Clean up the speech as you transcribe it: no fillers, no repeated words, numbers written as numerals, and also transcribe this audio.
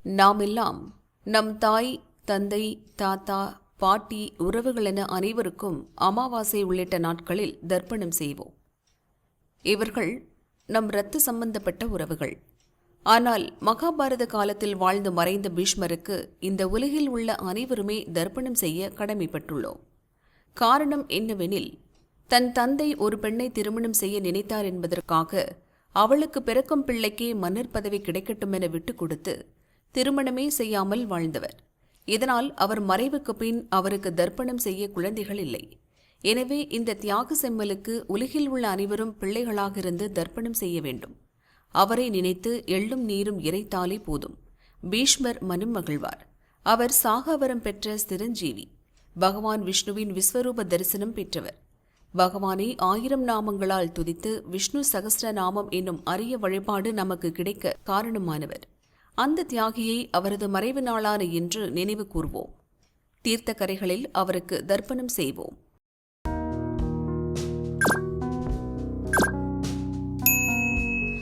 நாமெல்லாம் நம் தாய், தந்தை, தாத்தா, பாட்டி, உறவுகள் என அனைவருக்கும் அமாவாசை உள்ளிட்ட நாட்களில் தர்ப்பணம் செய்வோம். இவர்கள் நம் இரத்த சம்பந்தப்பட்ட உறவுகள். ஆனால் மகாபாரத காலத்தில் வாழ்ந்து மறைந்த பீஷ்மருக்கு இந்த உலகில் உள்ள அனைவருமே தர்ப்பணம் செய்ய கடமைப்பட்டுள்ளோம். காரணம் என்னவெனில், தன் தந்தை ஒரு பெண்ணை திருமணம் செய்ய நினைத்தார் என்பதற்காக அவளுக்கு பிறக்கும் பிள்ளைக்கே மன்னர் பதவி கிடைக்கட்டும் என விட்டுக் கொடுத்து திருமணமே செய்யாமல் வாழ்ந்தவர். இதனால் அவர் மறைவுக்கு பின் அவருக்கு தர்ப்பணம் செய்ய குழந்தைகள் இல்லை. எனவே இந்த தியாக செம்மலுக்கு உலகில் உள்ள அனைவரும் பிள்ளைகளாக இருந்து தர்ப்பணம் செய்ய வேண்டும். அவரை நினைத்து எள்ளும் நீரும் இறைத்தாலே போதும். பீஷ்மர் மனம் மகிழ்வார். அவர் சாகாவரம் பெற்ற சிரஞ்சீவி. பகவான் விஷ்ணுவின் விஸ்வரூப தரிசனம் பெற்றவர். பகவானை 1000 நாமங்களால் துதித்து விஷ்ணு சகஸ்ர நாமம் என்னும் அரிய வழிபாடு நமக்கு கிடைக்க காரணமானவர். அந்த தியாகியை அவரது மறைவு நாளான இன்று நினைவு கூர்வோம். தீர்த்த கரைகளில் அவருக்கு தர்ப்பணம் செய்வோம்.